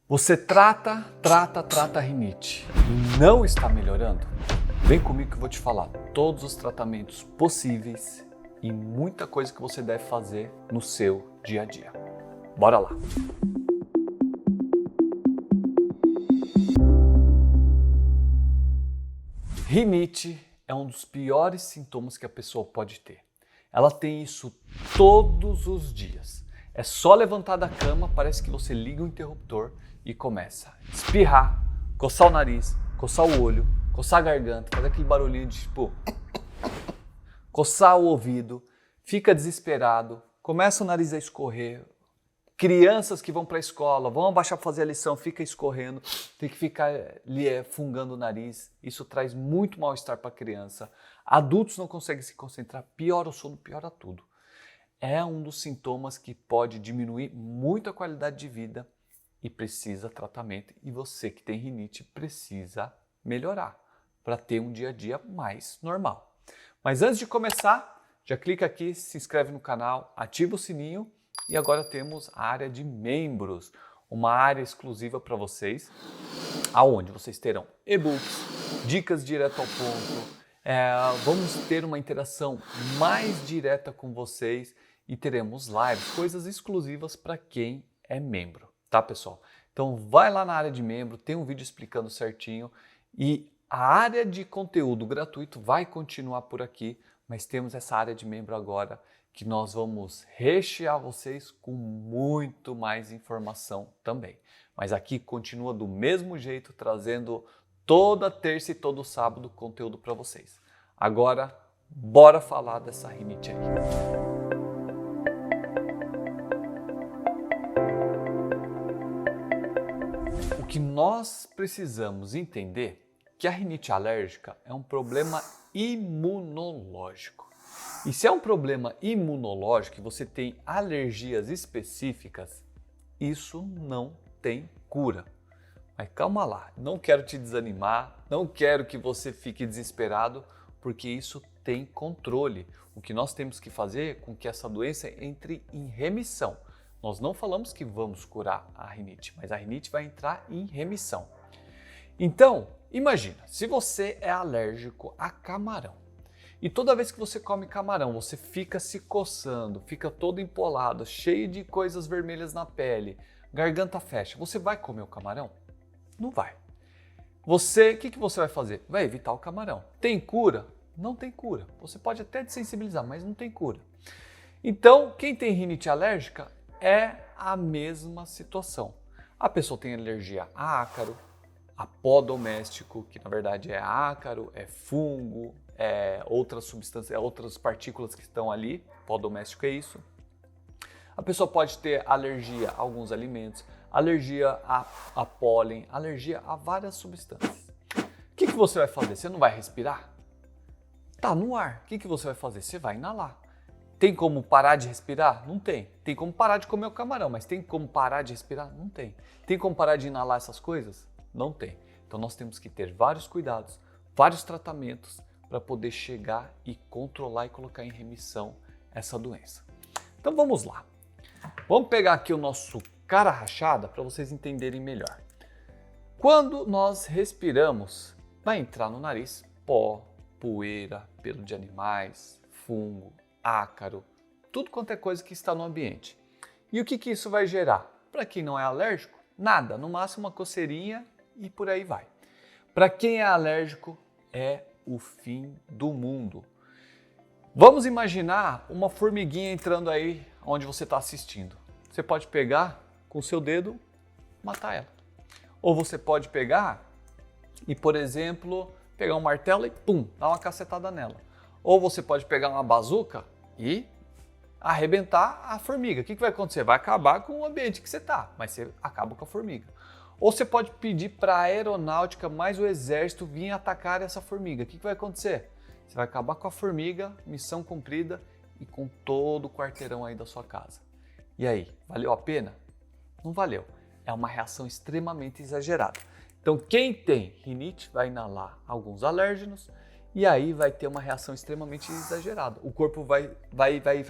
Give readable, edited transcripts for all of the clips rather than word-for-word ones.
Você trata a rinite e não está melhorando? Vem comigo que eu vou te falar todos os tratamentos possíveis e muita coisa que você deve fazer no seu dia a dia. Bora lá! Rinite é um dos piores sintomas que a pessoa pode ter. Ela tem isso todos os dias. É só levantar da cama, parece que você liga o interruptor e começa a espirrar, coçar o nariz, coçar o olho, coçar a garganta, fazer aquele barulhinho de tipo... coçar o ouvido, fica desesperado, começa o nariz a escorrer. Crianças que vão para a escola, vão abaixar para fazer a lição, fica escorrendo, tem que ficar fungando o nariz. Isso traz muito mal-estar para a criança. Adultos não conseguem se concentrar, piora o sono, piora tudo. É um dos sintomas que pode diminuir muito a qualidade de vida e precisa tratamento. E você que tem rinite precisa melhorar para ter um dia a dia mais normal. Mas antes de começar, já clica aqui, se inscreve no canal, ativa o sininho. E agora temos a área de membros, uma área exclusiva para vocês, aonde vocês terão e-books, dicas direto ao ponto, vamos ter uma interação mais direta com vocês e teremos lives, coisas exclusivas para quem é membro, tá pessoal? Então vai lá na área de membro, tem um vídeo explicando certinho e a área de conteúdo gratuito vai continuar por aqui, mas temos essa área de membro agora que nós vamos rechear vocês com muito mais informação também. Mas aqui continua do mesmo jeito, trazendo toda terça e todo sábado conteúdo para vocês. Agora, bora falar dessa rinite aí. O que nós precisamos entender é que a rinite alérgica é um problema imunológico. E se é um problema imunológico e você tem alergias específicas, isso não tem cura. Mas calma lá, não quero te desanimar, não quero que você fique desesperado, porque isso tem controle. O que nós temos que fazer é com que essa doença entre em remissão. Nós não falamos que vamos curar a rinite, mas a rinite vai entrar em remissão. Então, imagina, se você é alérgico a camarão, e toda vez que você come camarão, você fica se coçando, fica todo empolado, cheio de coisas vermelhas na pele, garganta fecha. Você vai comer o camarão? Não vai. O que você vai fazer? Vai evitar o camarão. Tem cura? Não tem cura. Você pode até desensibilizar, mas não tem cura. Então, quem tem rinite alérgica é a mesma situação. A pessoa tem alergia a ácaro, a pó doméstico, que na verdade é ácaro, é fungo, outras substâncias, outras partículas que estão ali, pó doméstico é isso. A pessoa pode ter alergia a alguns alimentos, alergia a pólen, alergia a várias substâncias. O que você vai fazer? Você não vai respirar? Tá no ar. O que você vai fazer? Você vai inalar. Tem como parar de respirar? Não tem. Tem como parar de comer o camarão, mas tem como parar de respirar? Não tem. Tem como parar de inalar essas coisas? Não tem. Então nós temos que ter vários cuidados, vários tratamentos para poder chegar e controlar e colocar em remissão essa doença. Então vamos lá. Vamos pegar aqui o nosso cara rachada para vocês entenderem melhor. Quando nós respiramos, vai entrar no nariz pó, poeira, pelo de animais, fungo, ácaro, tudo quanto é coisa que está no ambiente. E o que isso vai gerar? Para quem não é alérgico, nada, no máximo uma coceirinha e por aí vai. Para quem é alérgico, é o fim do mundo. Vamos imaginar uma formiguinha entrando aí onde você está assistindo. Você pode pegar com o seu dedo, matar ela. Ou você pode pegar e, por exemplo, pegar um martelo e pum, dar uma cacetada nela. Ou você pode pegar uma bazuca e arrebentar a formiga. O que vai acontecer? Vai acabar com o ambiente que você está, mas você acaba com a formiga. Ou você pode pedir para a aeronáutica mais o exército vir atacar essa formiga. O que vai acontecer? Você vai acabar com a formiga, missão cumprida e com todo o quarteirão aí da sua casa. E aí, valeu a pena? Não valeu. É uma reação extremamente exagerada. Então quem tem rinite vai inalar alguns alérgenos e aí vai ter uma reação extremamente exagerada. O corpo vai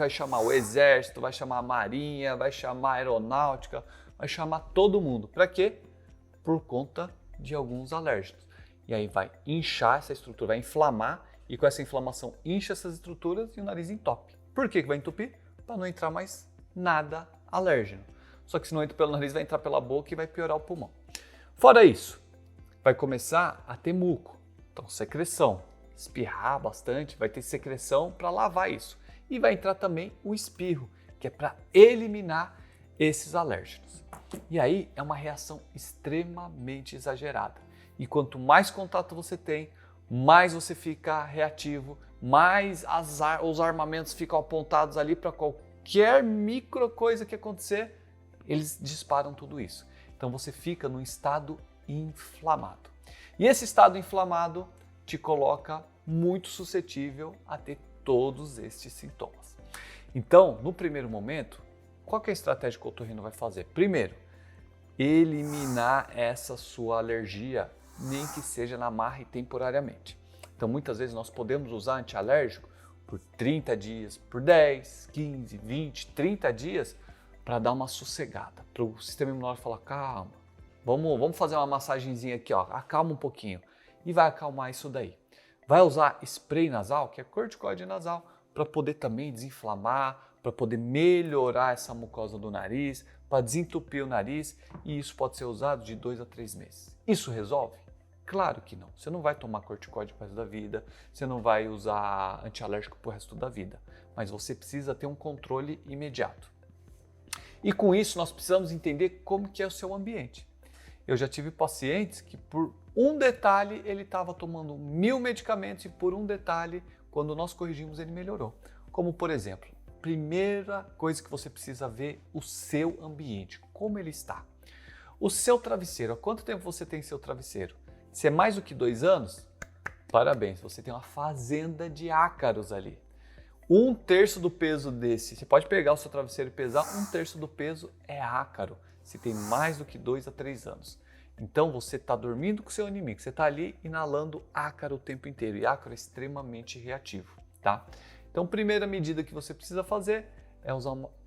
chamar o exército, vai chamar a marinha, vai chamar a aeronáutica, vai chamar todo mundo. Para quê? por conta de alguns alérgenos. E aí vai inchar essa estrutura, vai inflamar, e com essa inflamação incha essas estruturas e o nariz entope. Por que vai entupir? Para não entrar mais nada alérgeno. Só que se não entra pelo nariz, vai entrar pela boca e vai piorar o pulmão. Fora isso, vai começar a ter muco, então secreção, espirrar bastante, vai ter secreção para lavar isso. E vai entrar também o espirro, que é para eliminar esses alérgenos. E aí é uma reação extremamente exagerada. E quanto mais contato você tem, mais você fica reativo, mais os armamentos ficam apontados ali para qualquer micro coisa que acontecer, eles disparam tudo isso. Então você fica num estado inflamado. E esse estado inflamado te coloca muito suscetível a ter todos estes sintomas. Então, no primeiro momento, qual que é a estratégia que o otorrino vai fazer? Primeiro, eliminar essa sua alergia, nem que seja na marra e temporariamente. Então, muitas vezes nós podemos usar antialérgico por 30 dias, por 10, 15, 20, 30 dias, para dar uma sossegada, para o sistema imunológico falar, calma, vamos fazer uma massagenzinha aqui, ó, acalma um pouquinho, e vai acalmar isso daí. Vai usar spray nasal, que é corticoide nasal, para poder também desinflamar, para poder melhorar essa mucosa do nariz, para desentupir o nariz, e isso pode ser usado de 2 a 3 meses. Isso resolve? Claro que não. Você não vai tomar corticoide pro resto da vida, você não vai usar antialérgico pro resto da vida, mas você precisa ter um controle imediato. E com isso nós precisamos entender como que é o seu ambiente. Eu já tive pacientes que por um detalhe ele estava tomando 1000 medicamentos e por um detalhe, quando nós corrigimos, ele melhorou. Como por exemplo, primeira coisa que você precisa ver, o seu ambiente, como ele está. O seu travesseiro, há quanto tempo você tem seu travesseiro? Se é mais do que 2 anos, parabéns, você tem uma fazenda de ácaros ali. 1/3 do peso desse, você pode pegar o seu travesseiro e pesar, 1/3 do peso é ácaro, se tem mais do que 2 a 3 anos. Então você está dormindo com o seu inimigo, você está ali inalando ácaro o tempo inteiro, e ácaro é extremamente reativo, tá? Então, primeira medida que você precisa fazer é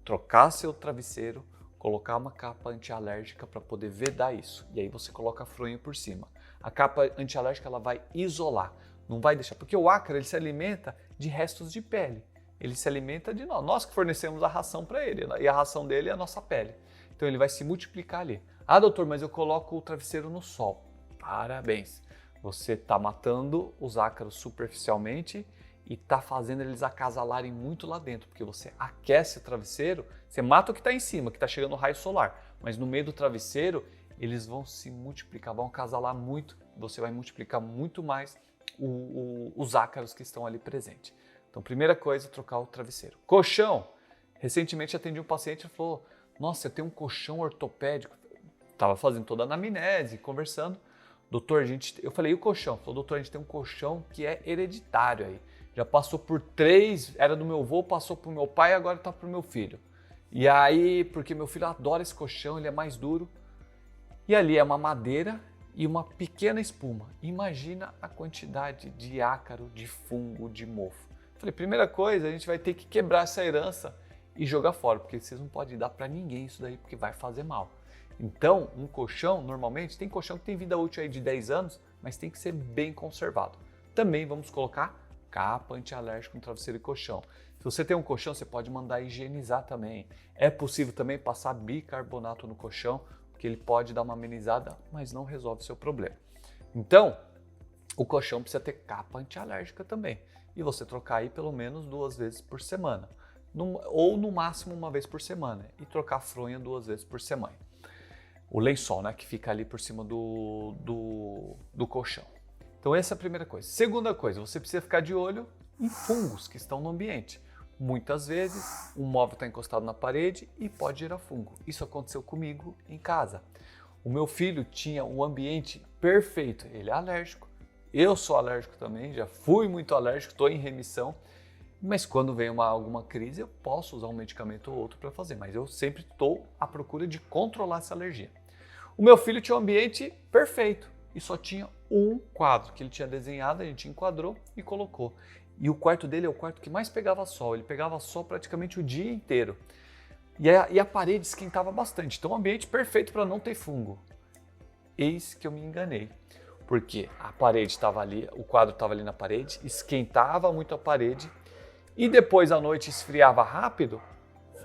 trocar seu travesseiro, colocar uma capa antialérgica para poder vedar isso. E aí você coloca a fronha por cima. A capa antialérgica ela vai isolar, não vai deixar, porque o ácaro ele se alimenta de restos de pele. Ele se alimenta de nós que fornecemos a ração para ele, e a ração dele é a nossa pele. Então ele vai se multiplicar ali. Ah, doutor, mas eu coloco o travesseiro no sol. Parabéns! Você está matando os ácaros superficialmente e está fazendo eles acasalarem muito lá dentro, porque você aquece o travesseiro, você mata o que está em cima, que está chegando o raio solar, mas no meio do travesseiro eles vão se multiplicar, vão acasalar muito, você vai multiplicar muito mais os ácaros que estão ali presentes. Então, primeira coisa, trocar o travesseiro. Colchão. Recentemente atendi um paciente e falou, nossa, eu tenho um colchão ortopédico. Estava fazendo toda a anamnese, conversando. Doutor, eu falei, e o colchão? Falou, doutor, a gente tem um colchão que é hereditário aí. Já passou por 3, era do meu avô, passou para o meu pai, agora está para o meu filho. E aí, porque meu filho adora esse colchão, ele é mais duro. E ali é uma madeira e uma pequena espuma. Imagina a quantidade de ácaro, de fungo, de mofo. Falei, primeira coisa, a gente vai ter que quebrar essa herança e jogar fora, porque vocês não podem dar para ninguém isso daí, porque vai fazer mal. Então, um colchão, normalmente, tem colchão que tem vida útil aí de 10 anos, mas tem que ser bem conservado. Também vamos colocar capa antialérgica no travesseiro e colchão. Se você tem um colchão, você pode mandar higienizar também. É possível também passar bicarbonato no colchão, porque ele pode dar uma amenizada, mas não resolve o seu problema. Então, o colchão precisa ter capa antialérgica também. E você trocar aí pelo menos 2 vezes por semana. Ou no máximo 1 vez por semana. E trocar a fronha 2 vezes por semana. O lençol, né, que fica ali por cima do colchão. Então essa é a primeira coisa. Segunda coisa, você precisa ficar de olho em fungos que estão no ambiente. Muitas vezes o móvel está encostado na parede e pode gerar fungo. Isso aconteceu comigo em casa. O meu filho tinha um ambiente perfeito, ele é alérgico. Eu sou alérgico também, já fui muito alérgico, estou em remissão. Mas quando vem alguma crise, eu posso usar um medicamento ou outro para fazer. Mas eu sempre estou à procura de controlar essa alergia. O meu filho tinha um ambiente perfeito e só tinha um quadro que ele tinha desenhado, a gente enquadrou e colocou. E o quarto dele é o quarto que mais pegava sol, ele pegava sol praticamente o dia inteiro. E a parede esquentava bastante, então um ambiente perfeito para não ter fungo. eis que eu me enganei. Porque a parede estava ali, o quadro estava ali na parede, esquentava muito a parede e depois à noite esfriava rápido,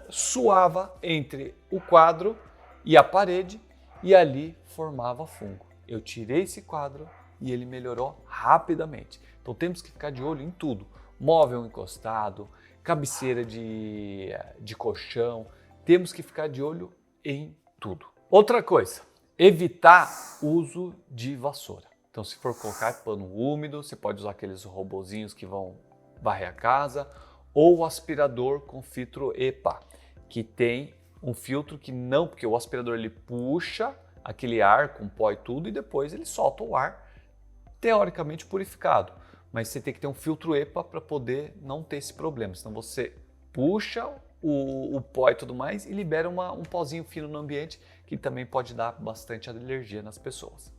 suava entre o quadro e a parede e ali formava fungo. Eu tirei esse quadro e ele melhorou rapidamente. Então temos que ficar de olho em tudo. Móvel encostado, cabeceira de colchão, temos que ficar de olho em tudo. Outra coisa, evitar uso de vassoura. Então se for colocar pano úmido, você pode usar aqueles robozinhos que vão varrer a casa ou o aspirador com filtro EPA, que tem um filtro que não, porque o aspirador ele puxa aquele ar com pó e tudo e depois ele solta o ar teoricamente purificado. Mas você tem que ter um filtro EPA para poder não ter esse problema. Senão você puxa o pó e tudo mais e libera um pozinho fino no ambiente que também pode dar bastante alergia nas pessoas.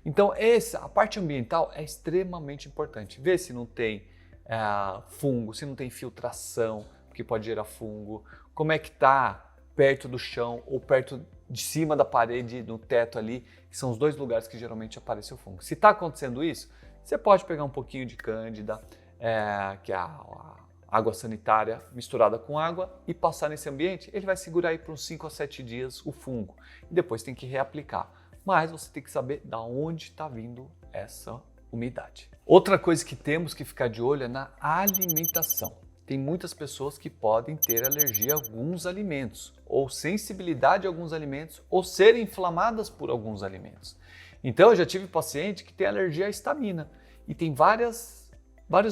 Então a parte ambiental é extremamente importante. Ver se não tem fungo, se não tem filtração, que pode gerar fungo, como é que está perto do chão ou perto de cima da parede, no teto ali, que são os dois lugares que geralmente aparece o fungo. Se está acontecendo isso, você pode pegar um pouquinho de cândida, que é a água sanitária misturada com água e passar nesse ambiente, ele vai segurar aí por uns 5 a 7 dias o fungo e depois tem que reaplicar. Mas você tem que saber de onde está vindo essa umidade. Outra coisa que temos que ficar de olho é na alimentação. Tem muitas pessoas que podem ter alergia a alguns alimentos, ou sensibilidade a alguns alimentos, ou serem inflamadas por alguns alimentos. Então eu já tive paciente que tem alergia à histamina, e tem vários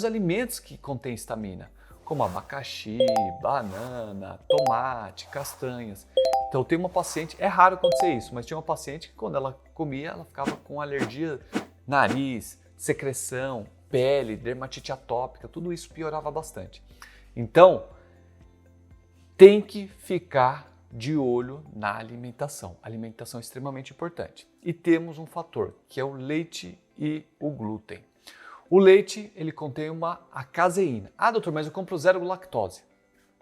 alimentos que contêm histamina, como abacaxi, banana, tomate, castanhas. Então tem uma paciente, é raro acontecer isso, mas tinha uma paciente que quando ela comia, ela ficava com alergia, nariz, secreção, pele, dermatite atópica, tudo isso piorava bastante. Então, tem que ficar de olho na alimentação. A alimentação é extremamente importante. E temos um fator, que é o leite e o glúten. O leite, ele contém a caseína. Ah, doutor, mas eu compro zero lactose.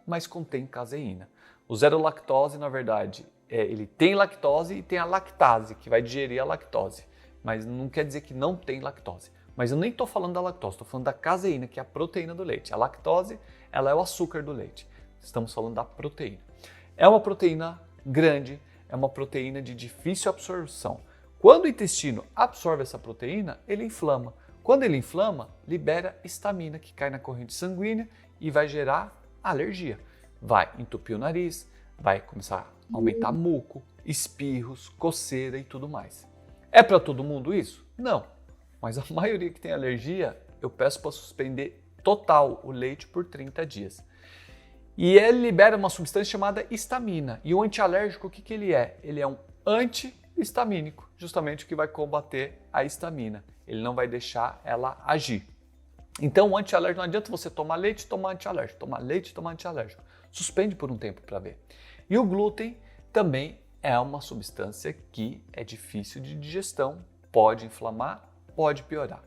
Mas contém caseína. O zero lactose, na verdade, ele tem lactose e tem a lactase, que vai digerir a lactose. Mas não quer dizer que não tem lactose. Mas eu nem estou falando da lactose, estou falando da caseína, que é a proteína do leite. A lactose, ela é o açúcar do leite. Estamos falando da proteína. É uma proteína grande, é uma proteína de difícil absorção. Quando o intestino absorve essa proteína, ele inflama. Quando ele inflama, libera histamina, que cai na corrente sanguínea e vai gerar alergia. Vai entupir o nariz, vai começar a aumentar muco, espirros, coceira e tudo mais. É para todo mundo isso? Não. Mas a maioria que tem alergia, eu peço para suspender total o leite por 30 dias. E ele libera uma substância chamada histamina. E o antialérgico, o que ele é? Ele é um antihistamínico, justamente o que vai combater a histamina. Ele não vai deixar ela agir. Então o antialérgico, não adianta você tomar leite e tomar antialérgico. Tomar leite e tomar antialérgico. Suspende por um tempo para ver. E o glúten também é uma substância que é difícil de digestão, pode inflamar, pode piorar.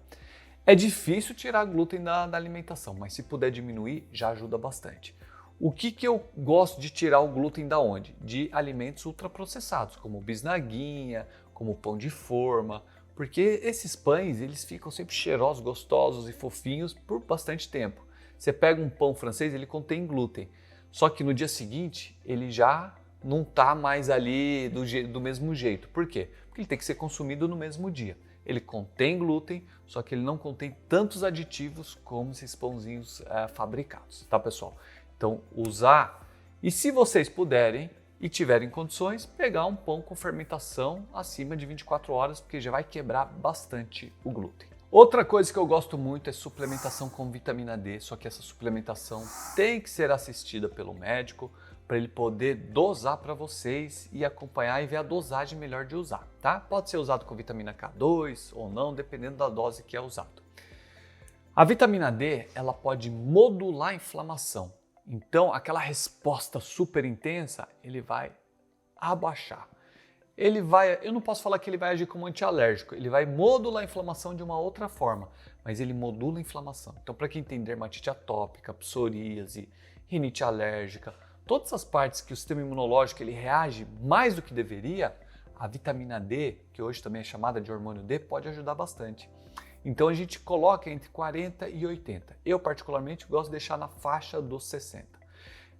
É difícil tirar glúten da alimentação, mas se puder diminuir, já ajuda bastante. O que eu gosto de tirar o glúten da onde? De alimentos ultraprocessados, como bisnaguinha, como pão de forma, porque esses pães, eles ficam sempre cheirosos, gostosos e fofinhos por bastante tempo. Você pega um pão francês, ele contém glúten, só que no dia seguinte, ele já não está mais ali do mesmo jeito. Por quê? Porque ele tem que ser consumido no mesmo dia. Ele contém glúten, só que ele não contém tantos aditivos como esses pãozinhos fabricados, tá pessoal? Então usar, e se vocês puderem e tiverem condições, pegar um pão com fermentação acima de 24 horas, porque já vai quebrar bastante o glúten. Outra coisa que eu gosto muito é suplementação com vitamina D, só que essa suplementação tem que ser assistida pelo médico, para ele poder dosar para vocês e acompanhar e ver a dosagem melhor de usar, tá? Pode ser usado com vitamina K2 ou não, dependendo da dose que é usado. A vitamina D, ela pode modular a inflamação. Então, aquela resposta super intensa, ele vai abaixar. Eu não posso falar que ele vai agir como antialérgico, ele vai modular a inflamação de uma outra forma, mas ele modula a inflamação. Então, para quem tem dermatite atópica, psoríase, rinite alérgica, todas as partes que o sistema imunológico ele reage mais do que deveria, a vitamina D, que hoje também é chamada de hormônio D, pode ajudar bastante. Então a gente coloca entre 40 e 80. Eu particularmente gosto de deixar na faixa dos 60.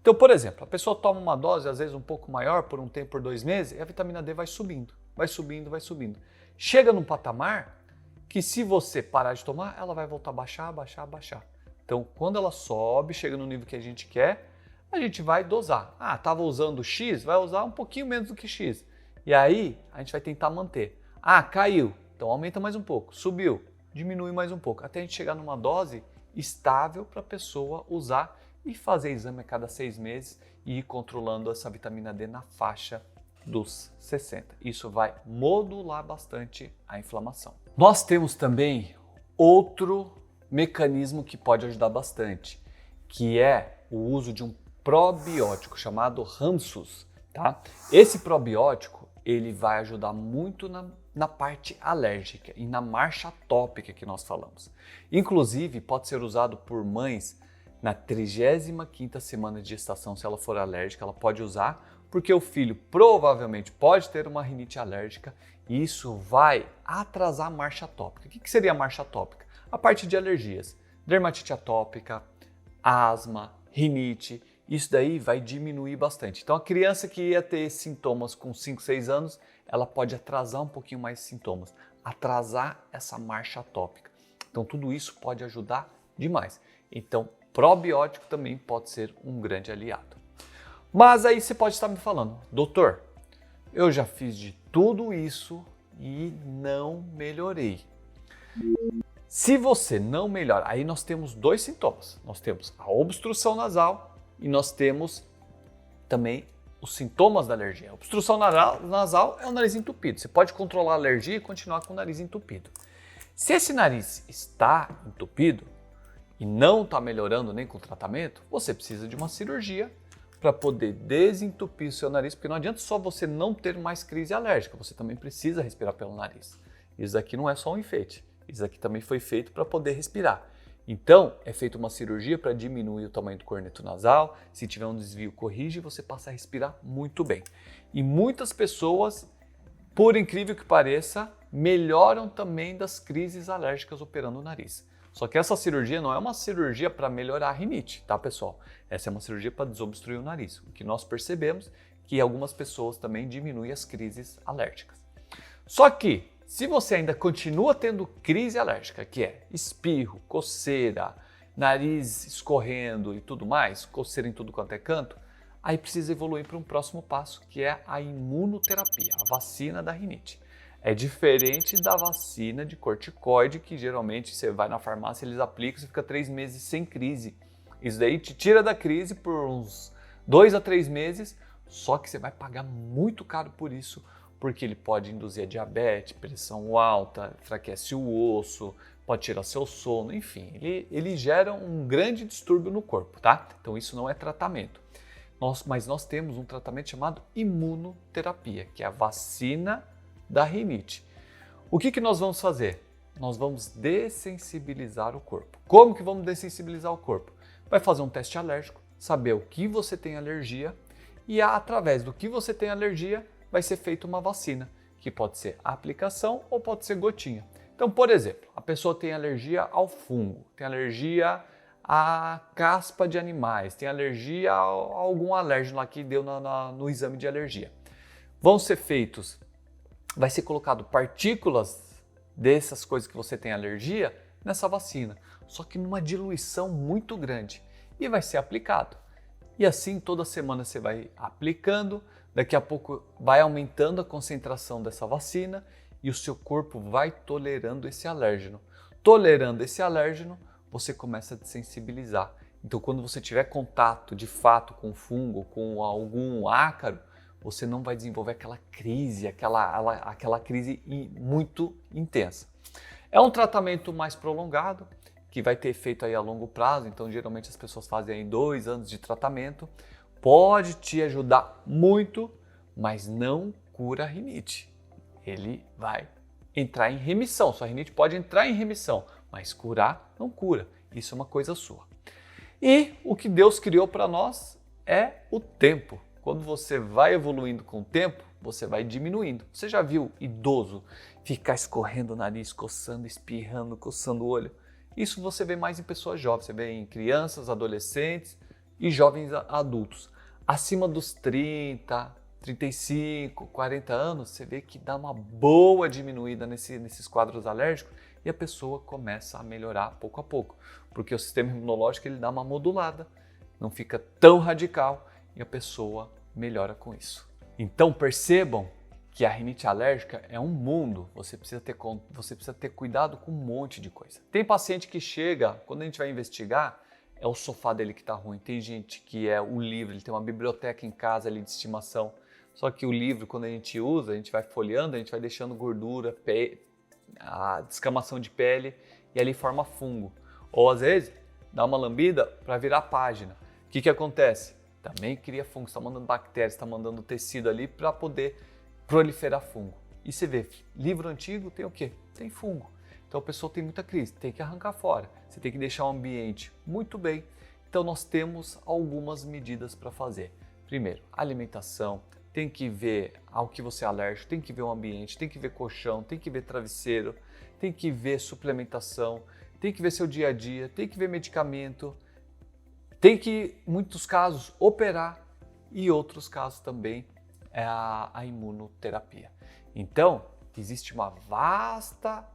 Então, por exemplo, a pessoa toma uma dose, às vezes um pouco maior, por um tempo, por 2 meses, e a vitamina D vai subindo, vai subindo, vai subindo. Chega num patamar que se você parar de tomar, ela vai voltar a baixar, baixar, baixar. Então, quando ela sobe, chega no nível que a gente quer, a gente vai dosar. Ah, estava usando X, vai usar um pouquinho menos do que X. E aí, a gente vai tentar manter. Ah, caiu, então aumenta mais um pouco. Subiu, diminui mais um pouco. Até a gente chegar numa dose estável para a pessoa usar e fazer exame a cada 6 meses e ir controlando essa vitamina D na faixa dos 60. Isso vai modular bastante a inflamação. Nós temos também outro mecanismo que pode ajudar bastante, que é o uso de um probiótico chamado Ramsus, tá? Esse probiótico, ele vai ajudar muito na parte alérgica e na marcha atópica que nós falamos. Inclusive, pode ser usado por mães na 35ª semana de gestação, se ela for alérgica, ela pode usar, porque o filho provavelmente pode ter uma rinite alérgica e isso vai atrasar a marcha atópica. O que seria a marcha atópica? A parte de alergias, dermatite atópica, asma, rinite, isso daí vai diminuir bastante. Então a criança que ia ter sintomas com 5, 6 anos, ela pode atrasar um pouquinho mais os sintomas, atrasar essa marcha atópica. Então tudo isso pode ajudar demais. Então probiótico também pode ser um grande aliado. Mas aí você pode estar me falando, doutor, eu já fiz de tudo isso e não melhorei. Se você não melhora, aí nós temos 2 sintomas. Nós temos a obstrução nasal e nós temos também os sintomas da alergia. A obstrução nasal é o nariz entupido. Você pode controlar a alergia e continuar com o nariz entupido. Se esse nariz está entupido e não está melhorando nem com o tratamento, você precisa de uma cirurgia para poder desentupir o seu nariz, porque não adianta só você não ter mais crise alérgica, você também precisa respirar pelo nariz. Isso aqui não é só um enfeite, isso aqui também foi feito para poder respirar. Então, é feita uma cirurgia para diminuir o tamanho do corneto nasal, se tiver um desvio, corrige e você passa a respirar muito bem. E muitas pessoas, por incrível que pareça, melhoram também das crises alérgicas operando o nariz. Só que essa cirurgia não é uma cirurgia para melhorar a rinite, tá, pessoal? Essa é uma cirurgia para desobstruir o nariz. O que nós percebemos é que algumas pessoas também diminuem as crises alérgicas. Só que, se você ainda continua tendo crise alérgica, que é espirro, coceira, nariz escorrendo e tudo mais, coceira em tudo quanto é canto, aí precisa evoluir para um próximo passo, que é a imunoterapia, a vacina da rinite. É diferente da vacina de corticoide, que geralmente você vai na farmácia, eles aplicam, você fica 3 meses sem crise. Isso daí te tira da crise por uns 2 a 3 meses, só que você vai pagar muito caro por isso, porque ele pode induzir a diabetes, pressão alta, enfraquece o osso, pode tirar seu sono, enfim, ele gera um grande distúrbio no corpo, tá? Então isso não é tratamento. Mas nós temos um tratamento chamado imunoterapia, que é a vacina da rinite. O que nós vamos fazer? Nós vamos dessensibilizar o corpo. Como que vamos dessensibilizar o corpo? Vai fazer um teste alérgico, saber o que você tem alergia e através do que você tem alergia vai ser feita uma vacina, que pode ser aplicação ou pode ser gotinha. Então, por exemplo, a pessoa tem alergia ao fungo, tem alergia à caspa de animais, tem alergia a algum alérgeno lá que deu no exame de alergia. Vão ser feitos, vai ser colocado partículas dessas coisas que você tem alergia nessa vacina, só que numa diluição muito grande e vai ser aplicado. E assim toda semana você vai aplicando, daqui a pouco vai aumentando a concentração dessa vacina e o seu corpo vai tolerando esse alérgeno. Tolerando esse alérgeno, você começa a desensibilizar. Então quando você tiver contato de fato com fungo, com algum ácaro, você não vai desenvolver aquela crise, aquela crise muito intensa. É um tratamento mais prolongado, que vai ter efeito aí a longo prazo, então geralmente as pessoas fazem aí 2 anos de tratamento. Pode te ajudar muito, mas não cura a rinite. Ele vai entrar em remissão, sua rinite pode entrar em remissão, mas curar não cura, isso é uma coisa sua. E o que Deus criou para nós é o tempo. Quando você vai evoluindo com o tempo, você vai diminuindo. Você já viu idoso ficar escorrendo o nariz, coçando, espirrando, coçando o olho? Isso você vê mais em pessoas jovens, você vê em crianças, adolescentes e jovens adultos. Acima dos 30, 35, 40 anos, você vê que dá uma boa diminuída nesses quadros alérgicos e a pessoa começa a melhorar pouco a pouco, porque o sistema imunológico ele dá uma modulada, não fica tão radical e a pessoa melhora com isso. Então percebam que a rinite alérgica é um mundo, você precisa ter cuidado com um monte de coisa. Tem paciente que chega, quando a gente vai investigar, é o sofá dele que está ruim. Tem gente que é o livro, ele tem uma biblioteca em casa ali de estimação. Só que o livro, quando a gente usa, a gente vai folheando, a gente vai deixando gordura, a descamação de pele e ali forma fungo. Ou às vezes, dá uma lambida para virar página. O que acontece? Também cria fungo, está mandando bactérias, está mandando tecido ali para poder proliferar fungo. E você vê, livro antigo tem o quê? Tem fungo. Então a pessoa tem muita crise, tem que arrancar fora. Você tem que deixar o ambiente muito bem. Então nós temos algumas medidas para fazer. Primeiro, alimentação. Tem que ver ao que você é alérgico, tem que ver o ambiente, tem que ver colchão, tem que ver travesseiro, tem que ver suplementação, tem que ver seu dia a dia, tem que ver medicamento, tem que, em muitos casos, operar e outros casos também é a imunoterapia. Então, existe uma vasta...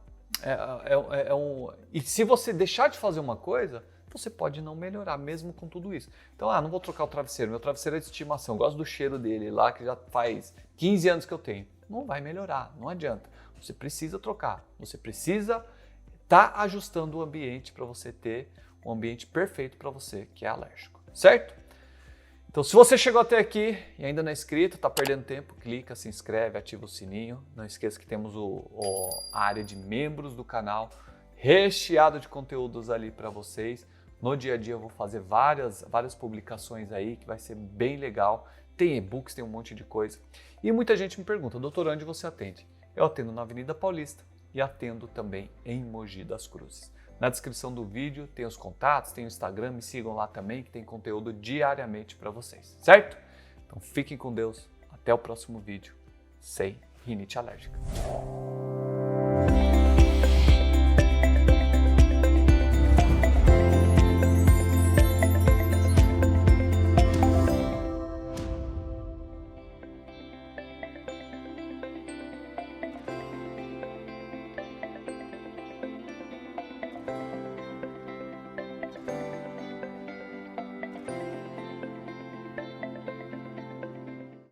E se você deixar de fazer uma coisa, você pode não melhorar mesmo com tudo isso. Então, não vou trocar o travesseiro, meu travesseiro é de estimação, eu gosto do cheiro dele lá, que já faz 15 anos que eu tenho. Não vai melhorar, não adianta. Você precisa trocar, você precisa estar ajustando o ambiente para você ter um ambiente perfeito para você que é alérgico, certo? Então, se você chegou até aqui e ainda não é inscrito, está perdendo tempo, clica, se inscreve, ativa o sininho. Não esqueça que temos a área de membros do canal, recheado de conteúdos ali para vocês. No dia a dia eu vou fazer várias publicações aí, que vai ser bem legal. Tem e-books, tem um monte de coisa. E muita gente me pergunta, doutor, onde você atende? Eu atendo na Avenida Paulista e atendo também em Mogi das Cruzes. Na descrição do vídeo tem os contatos, tem o Instagram, me sigam lá também que tem conteúdo diariamente para vocês, certo? Então fiquem com Deus, até o próximo vídeo, sem rinite alérgica.